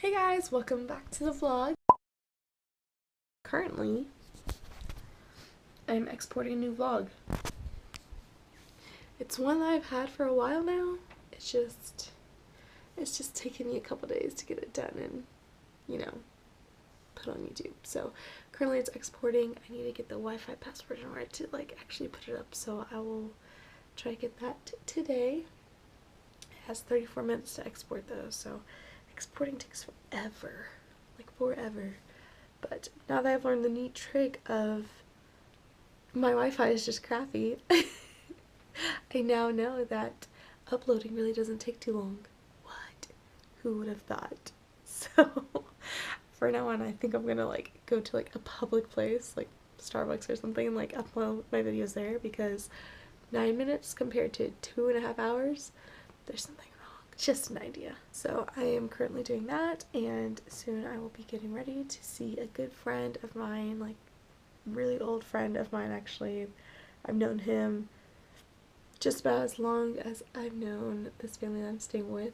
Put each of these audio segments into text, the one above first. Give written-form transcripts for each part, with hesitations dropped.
Hey guys, welcome back to the vlog. Currently, I'm exporting a new vlog. It's one that I've had for a while now. It's just taken me a couple days to get it done and, put on YouTube. So currently it's exporting. I need to get the Wi-Fi password in order to actually put it up. So I will try to get that today. It has 34 minutes to export though, so exporting takes forever, forever. But now that I've learned the neat trick of my Wi-Fi is just crappy, I now know that uploading really doesn't take too long. What? Who would have thought? So for now on, I think I'm gonna go to a public place like Starbucks or something and upload my videos there, because 9 minutes compared to 2.5 hours, there's something wrong. Just an idea. So I am currently doing that, and soon I will be getting ready to see a good friend of mine, really old friend of mine actually. I've known him just about as long as I've known this family that I'm staying with,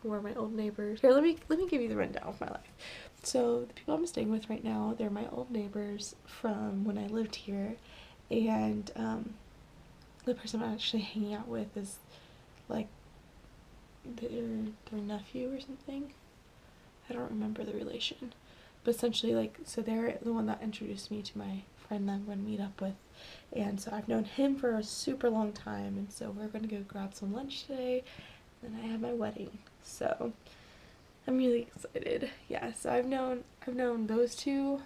who are my old neighbors. Here, let me give you the rundown of my life. So the people I'm staying with right now, they're my old neighbors from when I lived here, and the person I'm actually hanging out with is their nephew or something. I don't remember the relation, but essentially so they're the one that introduced me to my friend that I'm going to meet up with, and so I've known him for a super long time, and so we're going to go grab some lunch today, and then I have my wedding, so I'm really excited. Yeah, so I've known those the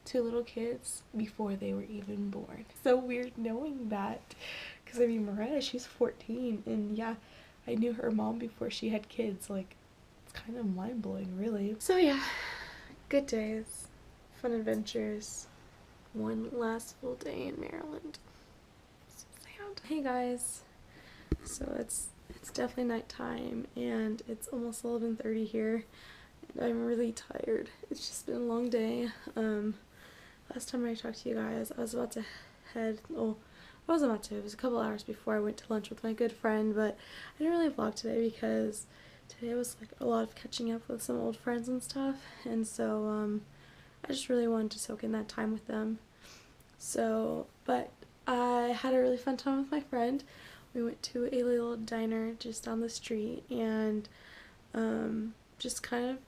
two little kids, before they were even born. So weird knowing that, because I mean Mariah, she's 14, and yeah, I knew her mom before she had kids. It's kind of mind-blowing, really. So yeah, good days, fun adventures, one last full day in Maryland. So sad. Hey guys, so it's definitely nighttime, and it's almost 11:30 here, and I'm really tired. It's just been a long day. Last time I talked to you guys, I was about to head, I wasn't about to, it was a couple hours before I went to lunch with my good friend, but I didn't really vlog today because today was a lot of catching up with some old friends and stuff, and so I just really wanted to soak in that time with them. So, but I had a really fun time with my friend. We went to a little diner just down the street, and just kind of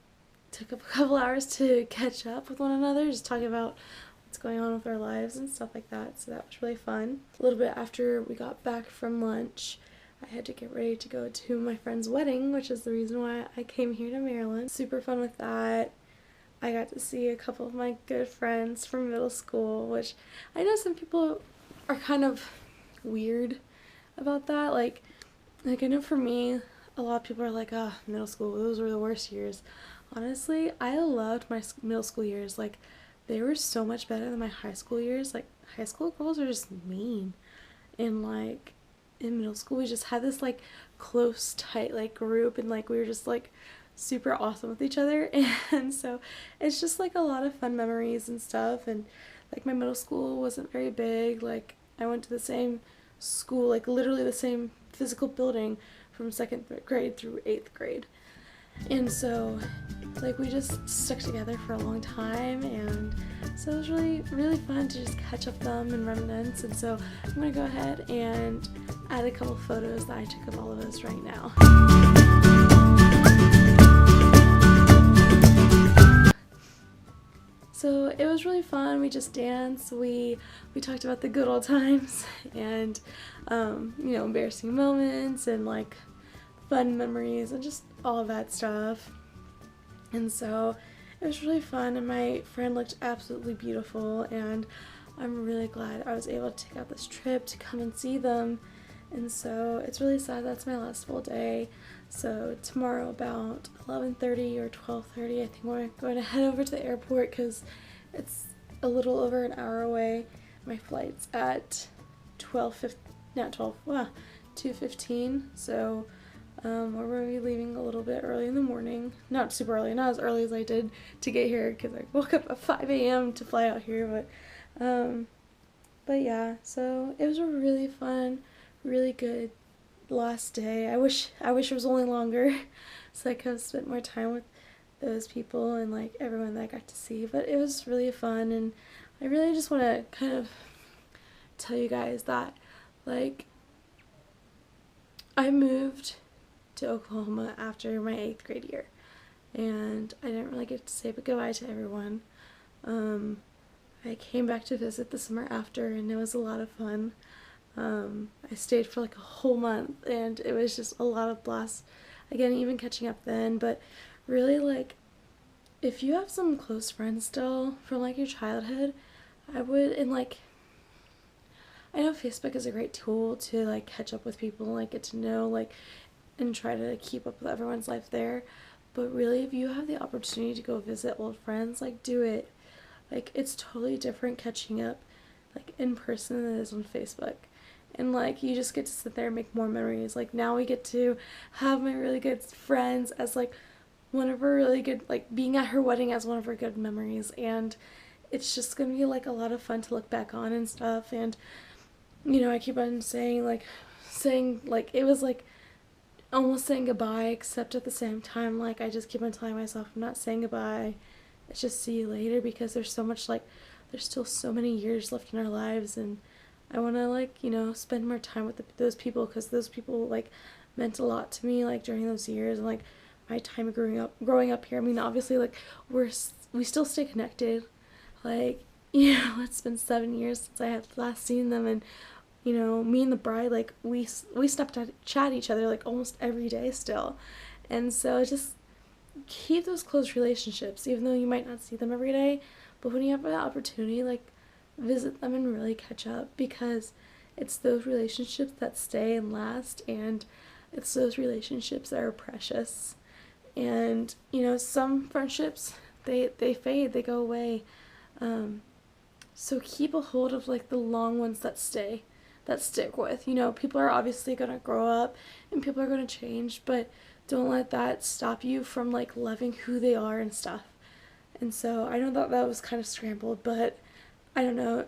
took up a couple hours to catch up with one another, just talking about what's going on with our lives and stuff like that. So that was really fun. A little bit after we got back from lunch, I had to get ready to go to my friend's wedding, which is the reason why I came here to Maryland. Super fun with that. I got to see a couple of my good friends from middle school, which I know some people are kind of weird about that. I know for me, a lot of people are like, oh, middle school, those were the worst years. Honestly, I loved my middle school years. They were so much better than my high school years. High school girls are just mean. And in middle school, we just had this close, tight group, and we were just super awesome with each other. And so it's just a lot of fun memories and stuff. And my middle school wasn't very big. I went to the same school, literally the same physical building from 2nd grade through 8th grade. And so we just stuck together for a long time, and so it was really, really fun to just catch up with them and reminisce. And so I'm gonna go ahead and add a couple photos that I took of all of us right now. So it was really fun. We just danced, we talked about the good old times, and embarrassing moments, and fun memories, and just all of that stuff. And so it was really fun, and my friend looked absolutely beautiful, and I'm really glad I was able to take out this trip to come and see them. And so it's really sad that's my last full day. So tomorrow about 11:30 or 12:30, I think we're going to head over to the airport, because it's a little over an hour away. My flight's at 2:15, so we're going to be leaving a little bit early in the morning. Not super early, not as early as I did to get here, because I woke up at 5 a.m. to fly out here, but yeah, so it was a really fun, really good last day. I wish it was only longer, so I could have spent more time with those people and like everyone that I got to see, but it was really fun. And I really just want to kind of tell you guys that like I moved to Oklahoma after my 8th grade year, and I didn't really get to say goodbye to everyone. I came back to visit the summer after, and it was a lot of fun. I stayed for like a whole month, and it was just a lot of blast. Again, even catching up then, but really like if you have some close friends still from like your childhood, I would, and like I know Facebook is a great tool to like catch up with people and like get to know like and try to keep up with everyone's life there. But really, if you have the opportunity to go visit old friends, like do it. Like it's totally different catching up like in person than it is on Facebook. And like you just get to sit there and make more memories. Like now we get to have my really good friends as like one of her really good, like being at her wedding as one of her good memories. And it's just gonna be like a lot of fun to look back on and stuff. And you know, I keep on saying like it was like almost saying goodbye, except at the same time like I just keep on telling myself I'm not saying goodbye, it's just see you later, because there's so much like there's still so many years left in our lives, and I want to like, you know, spend more time with those people, because those people like meant a lot to me like during those years and like my time growing up here. I mean, obviously like we still stay connected. Like, you know, it's been 7 years since I had last seen them, and you know, me and the bride, like we chat each other like almost every day still. And so just keep those close relationships, even though you might not see them every day. But when you have an opportunity, like visit them and really catch up, because it's those relationships that stay and last, and it's those relationships that are precious. And you know, some friendships they fade, they go away. So keep a hold of like the long ones that stick with. You know, people are obviously gonna grow up and people are gonna change, but don't let that stop you from like loving who they are and stuff. And so I know that that was kind of scrambled, but I don't know.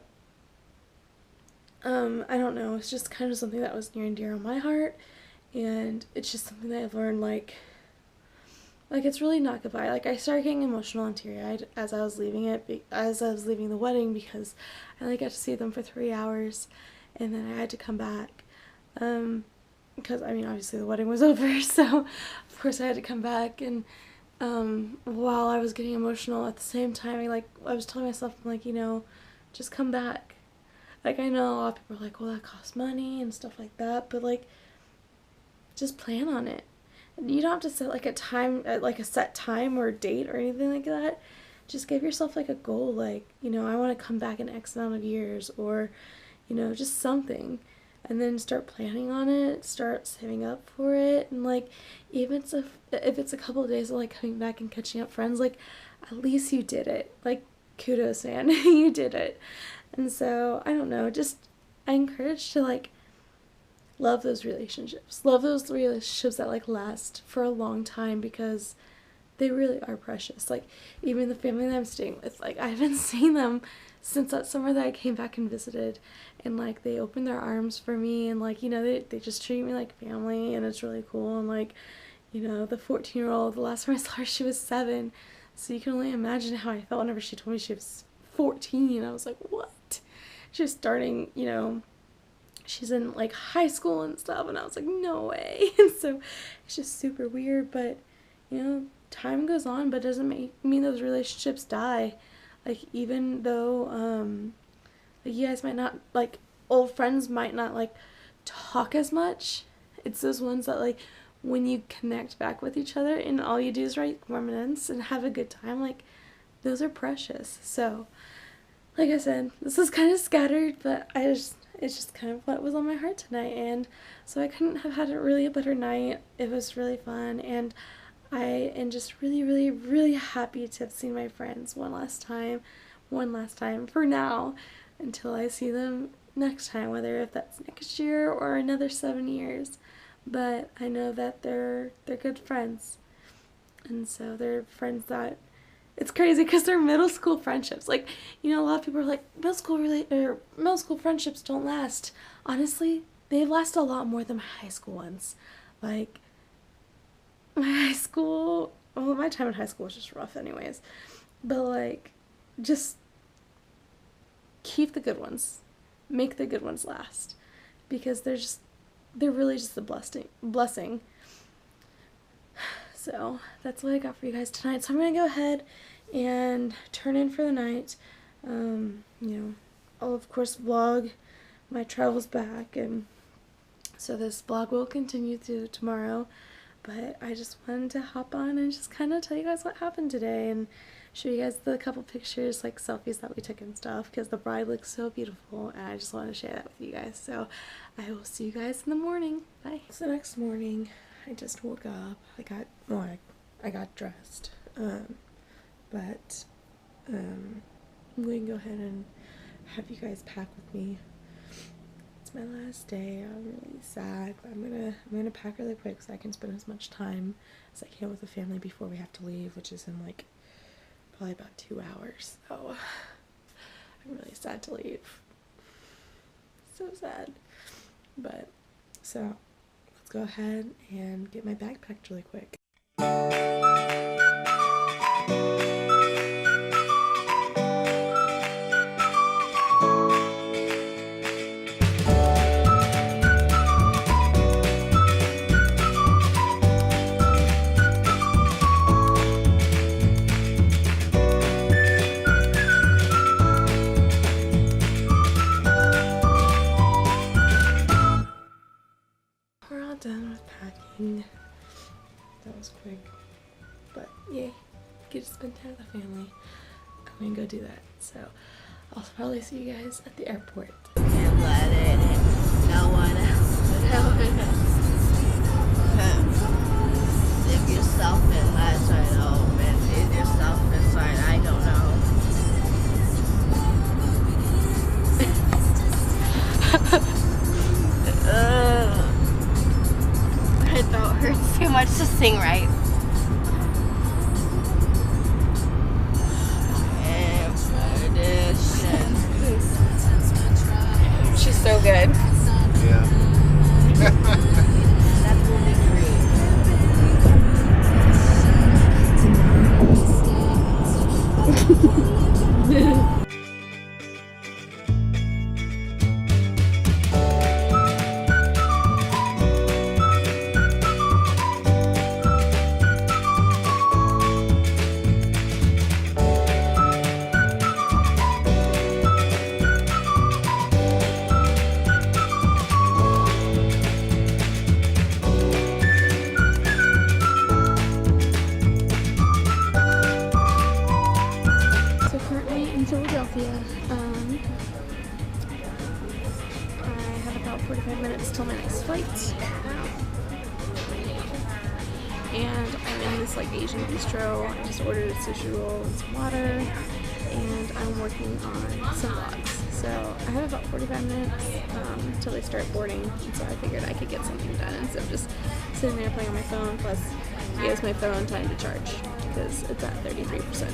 I don't know. It's just kind of something that was near and dear on my heart, and it's just something that I've learned like it's really not goodbye. Like I started getting emotional and teary-eyed as I was leaving the wedding, because I only got to see them for 3 hours, and then I had to come back. Because I mean, obviously the wedding was over, so of course I had to come back. And while I was getting emotional, at the same time, I was telling myself, I'm like, you know, just come back. Like I know a lot of people are like, well, that costs money and stuff like that, but like just plan on it. You don't have to set like a set time or date or anything like that. Just give yourself like a goal, like, you know, I want to come back in X amount of years, or, you know, just something. And then start planning on it, start saving up for it, and like even if it's a couple of days of like coming back and catching up friends, like at least you did it. Like kudos, man. You did it. And so I don't know, just I encourage to like love those relationships that like last for a long time, because they really are precious. Like even the family that I'm staying with, like I haven't seen them since that summer that I came back and visited, and like they opened their arms for me, and like, you know, they just treat me like family, and it's really cool. And like, you know, the 14-year-old, the last time I saw her she was 7, so you can only imagine how I felt whenever she told me she was 14. I was like, what? She was starting, you know, she's in like high school and stuff, and I was like, no way. And so it's just super weird, but you know, time goes on, but it doesn't mean those relationships die. Like even though like you guys might not, like old friends might not like talk as much, it's those ones that like when you connect back with each other and all you do is write reminisce and have a good time, like those are precious. So like I said, this is kind of scattered, but it's just kind of what was on my heart tonight, and so I couldn't have had a better night. It was really fun, and I am just really, really, really happy to have seen my friends one last time for now, until I see them next time, whether if that's next year or another 7 years. But I know that they're good friends, and so they're friends that, it's crazy because they're middle school friendships. Like, you know, a lot of people are like, middle school friendships don't last. Honestly, they last a lot more than my high school ones. Like, my high school well, my time in high school was just rough anyways, but like, just keep the good ones, make the good ones last, because they're really just a blessing. So that's what I got for you guys tonight. So I'm gonna go ahead and turn in for the night. You know, I'll of course vlog my travels back, and so this vlog will continue through tomorrow, but I just wanted to hop on and just kind of tell you guys what happened today and show you guys the couple pictures, like selfies that we took and stuff, because the bride looks so beautiful and I just wanted to share that with you guys. So I will see you guys in the morning. Bye. So next morning I just woke up. I got dressed, but I'm going to go ahead and have you guys pack with me. It's my last day. I'm really sad, but I'm gonna pack really quick so I can spend as much time as I can with the family before we have to leave, which is in like probably about 2 hours. So I'm really sad to leave. So sad. But so let's go ahead and get my bag packed really quick. We're all done with packing. That was quick, but yay, get to spend time with the family. I'm gonna go do that, so I'll probably see you guys at the airport. Can't let it, no one else. Leave yourself in that side open, leave yourself inside, I don't know. My throat hurts too much to sing right. She's so good. Yeah. That's really great. I have about 45 minutes till my next flight. And I'm in this like Asian bistro. I just ordered a sushi roll and some water, and I'm working on some vlogs. So I have about 45 minutes until they start boarding, and so I figured I could get something done instead of just sitting there playing on my phone. Plus, it gives my phone time to charge because it's at 33%.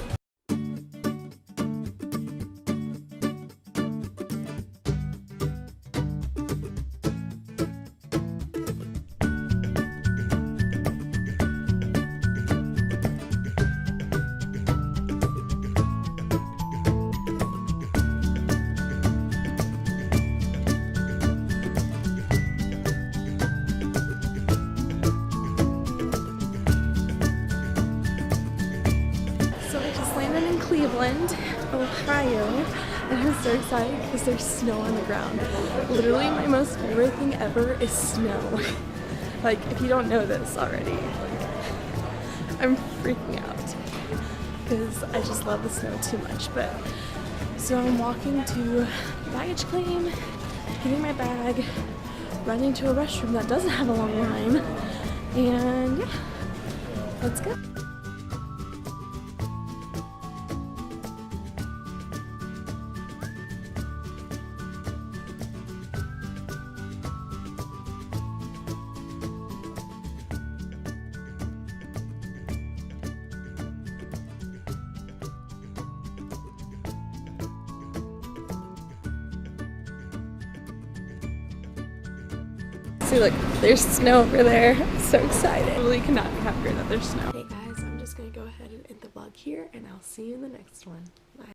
Cleveland, Ohio, and I'm so excited because there's snow on the ground. Literally my most favorite thing ever is snow. Like, if you don't know this already, like, I'm freaking out because I just love the snow too much. But so I'm walking to baggage claim, getting my bag, running to a restroom that doesn't have a long line, and yeah, let's go. See, look, there's snow over there. I'm so excited. I really cannot be happier that there's snow. Hey guys, I'm just end the vlog here, and I'll see you in the next one. Bye.